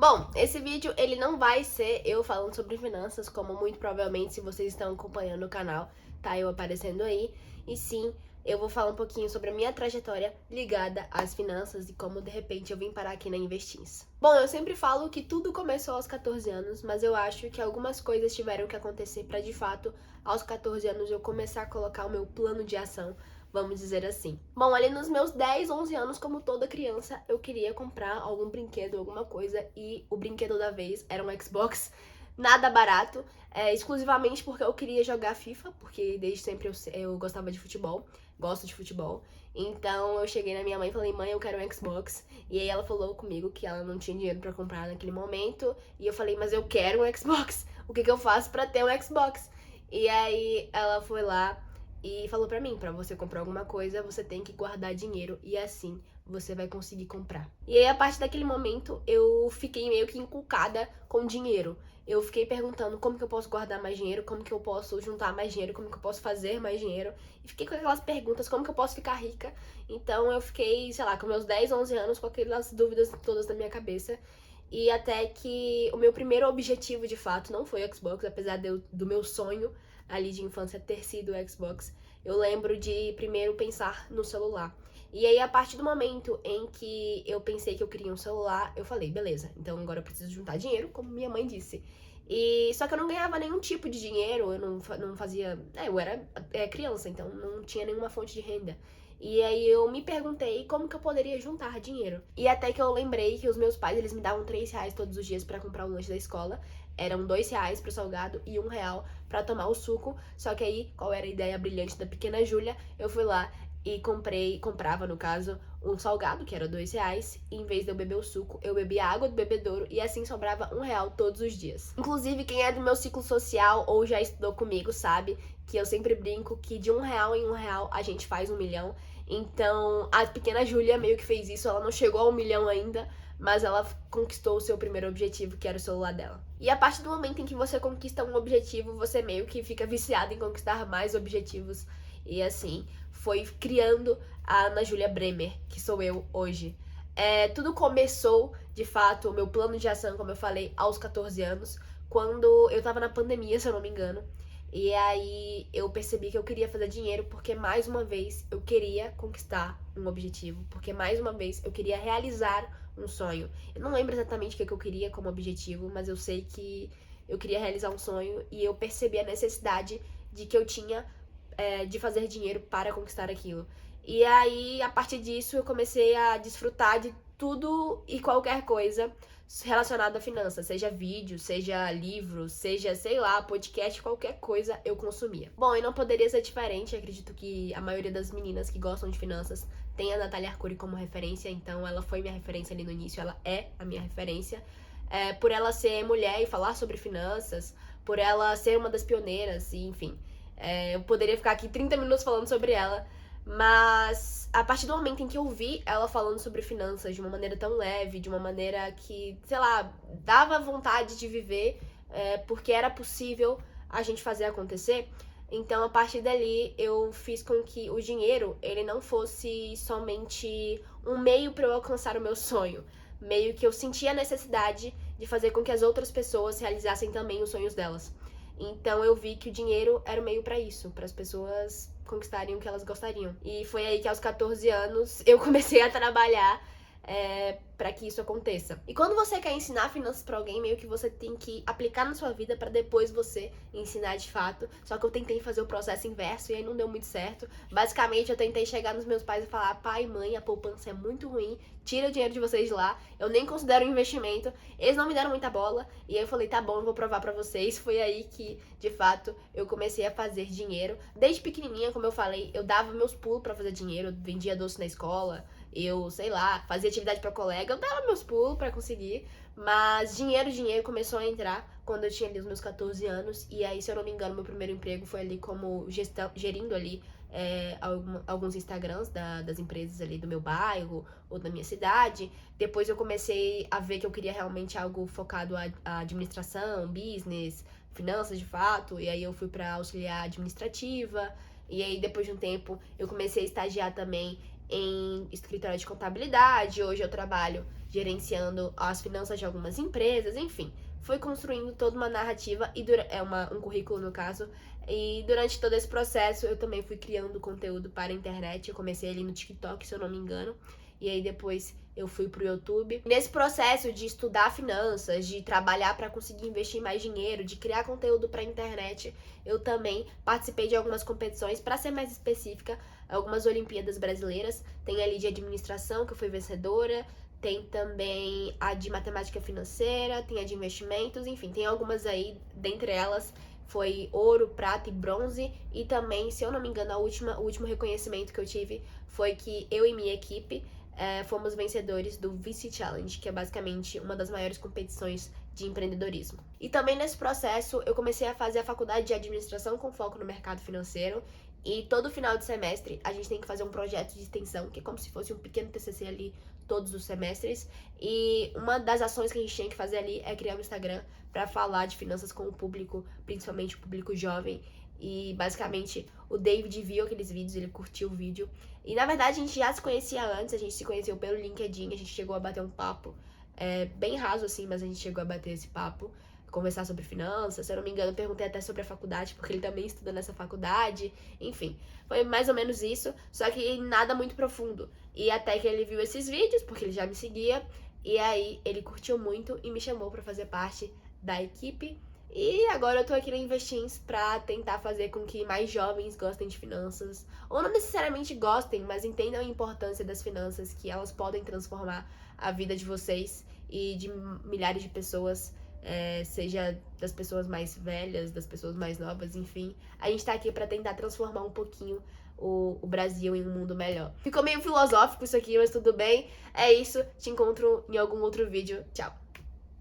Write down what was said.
Bom, esse vídeo ele não vai ser eu falando sobre finanças, como muito provavelmente se vocês estão acompanhando o canal, tá eu aparecendo aí. E sim, eu vou falar um pouquinho sobre a minha trajetória ligada às finanças e como de repente eu vim parar aqui na Investins. Bom, eu sempre falo que tudo começou aos 14 anos, mas eu acho que algumas coisas tiveram que acontecer pra de fato, aos 14 anos eu começar a colocar o meu plano de ação, vamos dizer assim. Bom, ali nos meus 10, 11 anos, como toda criança, eu queria comprar algum brinquedo, alguma coisa, e o brinquedo da vez era um Xbox, nada barato, exclusivamente porque eu queria jogar FIFA, porque desde sempre eu gostava de futebol, gosto de futebol. Então eu cheguei na minha mãe e falei, mãe, eu quero um Xbox. E aí ela falou comigo que ela não tinha dinheiro pra comprar naquele momento. E eu falei, mas eu quero um Xbox. O que eu faço pra ter um Xbox? E aí ela foi lá e falou pra mim, pra você comprar alguma coisa, você tem que guardar dinheiro e assim você vai conseguir comprar. E aí, a partir daquele momento, eu fiquei meio que inculcada com dinheiro. Eu fiquei perguntando como que eu posso guardar mais dinheiro, como que eu posso juntar mais dinheiro, como que eu posso fazer mais dinheiro. E fiquei com aquelas perguntas, como que eu posso ficar rica? Então eu fiquei, sei lá, com meus 10, 11 anos, com aquelas dúvidas todas na minha cabeça. E até que o meu primeiro objetivo, de fato, não foi o Xbox, apesar do meu sonho ali de infância ter sido o Xbox. Eu lembro de primeiro pensar no celular. E aí, a partir do momento em que eu pensei que eu queria um celular, eu falei, beleza, então agora eu preciso juntar dinheiro, como minha mãe disse. E só que eu não ganhava nenhum tipo de dinheiro, eu não fazia. Eu era criança, então não tinha nenhuma fonte de renda. E aí eu me perguntei como que eu poderia juntar dinheiro. E até que eu lembrei que os meus pais, eles me davam R$ 3 todos os dias pra comprar o lanche da escola. Eram R$ 2 pro salgado e R$ 1 pra tomar o suco. Só que aí, qual era a ideia brilhante da pequena Júlia? Eu fui lá e comprava no caso, um salgado, que era R$ 2, e em vez de eu beber o suco, eu bebia água do bebedouro e assim sobrava R$ 1 todos os dias. Inclusive, quem é do meu ciclo social ou já estudou comigo sabe que eu sempre brinco que de R$ 1 em R$ 1 a gente faz 1 milhão. Então, a pequena Júlia meio que fez isso, ela não chegou a 1 milhão ainda, mas ela conquistou o seu primeiro objetivo, que era o celular dela. E a partir do momento em que você conquista um objetivo, você meio que fica viciado em conquistar mais objetivos. E assim, foi criando a Ana Júlia Bremer, que sou eu hoje. Tudo começou, de fato, o meu plano de ação, como eu falei, aos 14 anos, quando eu tava na pandemia, se eu não me engano. E aí eu percebi que eu queria fazer dinheiro porque mais uma vez eu queria conquistar um objetivo, porque mais uma vez eu queria realizar um sonho. Eu não lembro exatamente o que eu queria como objetivo, mas eu sei que eu queria realizar um sonho e eu percebi a necessidade de que eu tinha de fazer dinheiro para conquistar aquilo. E aí, a partir disso, eu comecei a desfrutar de tudo e qualquer coisa relacionada a finanças, seja vídeo, seja livro, seja, sei lá, podcast, qualquer coisa eu consumia. Bom, e não poderia ser diferente, acredito que a maioria das meninas que gostam de finanças tem a Natália Arcuri como referência, então ela foi minha referência ali no início, ela é a minha referência. Por ela ser mulher e falar sobre finanças, por ela ser uma das pioneiras, e enfim. Eu poderia ficar aqui 30 minutos falando sobre ela, mas a partir do momento em que eu vi ela falando sobre finanças de uma maneira tão leve, de uma maneira que, sei lá, dava vontade de viver, porque era possível a gente fazer acontecer. Então, a partir dali, eu fiz com que o dinheiro, ele não fosse somente um meio para eu alcançar o meu sonho. Meio que eu sentia a necessidade de fazer com que as outras pessoas realizassem também os sonhos delas. Então eu vi que o dinheiro era o meio pra isso, para as pessoas conquistarem o que elas gostariam. E foi aí que aos 14 anos eu comecei a trabalhar para que isso aconteça. E quando você quer ensinar finanças pra alguém, meio que você tem que aplicar na sua vida para depois você ensinar de fato. Só que eu tentei fazer o processo inverso e aí não deu muito certo. Basicamente, eu tentei chegar nos meus pais e falar: pai, mãe, a poupança é muito ruim, tira o dinheiro de vocês de lá, eu nem considero um investimento. Eles não me deram muita bola e aí eu falei: tá bom, eu vou provar pra vocês. Foi aí que, de fato, eu comecei a fazer dinheiro. Desde pequenininha, como eu falei, eu dava meus pulos pra fazer dinheiro, eu vendia doce na escola, eu, sei lá, fazia atividade pra colega, eu dava meus pulos pra conseguir, mas dinheiro começou a entrar quando eu tinha ali os meus 14 anos, e aí, se eu não me engano, meu primeiro emprego foi ali como gerindo ali alguns Instagrams das empresas ali do meu bairro ou da minha cidade. Depois eu comecei a ver que eu queria realmente algo focado à administração, business, finanças de fato, e aí eu fui pra auxiliar administrativa, e aí depois de um tempo eu comecei a estagiar também em escritório de contabilidade. Hoje eu trabalho gerenciando as finanças de algumas empresas, enfim. Fui construindo toda uma narrativa, um currículo no caso, e durante todo esse processo eu também fui criando conteúdo para a internet. Eu comecei ali no TikTok, se eu não me engano, e aí depois eu fui pro YouTube. Nesse processo de estudar finanças, de trabalhar para conseguir investir mais dinheiro, de criar conteúdo para a internet, eu também participei de algumas competições, para ser mais específica, algumas Olimpíadas brasileiras. Tem ali de administração, que eu fui vencedora, tem também a de matemática financeira, tem a de investimentos, enfim, tem algumas aí, dentre elas foi ouro, prata e bronze. E também, se eu não me engano, o último reconhecimento que eu tive foi que eu e minha equipe fomos vencedores do VC Challenge, que é basicamente uma das maiores competições de empreendedorismo. E também nesse processo eu comecei a fazer a faculdade de administração com foco no mercado financeiro. E todo final de semestre a gente tem que fazer um projeto de extensão, que é como se fosse um pequeno TCC ali todos os semestres. E uma das ações que a gente tinha que fazer ali é criar um Instagram para falar de finanças com o público, principalmente o público jovem. E basicamente o David viu aqueles vídeos, ele curtiu o vídeo. E na verdade a gente já se conhecia antes, a gente se conheceu pelo LinkedIn, a gente chegou a bater um papo bem raso assim, mas a gente chegou a bater esse papo, conversar sobre finanças. Se eu não me engano, eu perguntei até sobre a faculdade, porque ele também estuda nessa faculdade. Enfim, foi mais ou menos isso, só que nada muito profundo. E até que ele viu esses vídeos, porque ele já me seguia, e aí ele curtiu muito e me chamou pra fazer parte da equipe. E agora eu tô aqui na Investins pra tentar fazer com que mais jovens gostem de finanças, ou não necessariamente gostem, mas entendam a importância das finanças, que elas podem transformar a vida de vocês e de milhares de pessoas, seja das pessoas mais velhas, das pessoas mais novas, enfim. A gente tá aqui pra tentar transformar um pouquinho o Brasil em um mundo melhor. Ficou meio filosófico isso aqui, mas tudo bem. É isso, te encontro em algum outro vídeo. Tchau!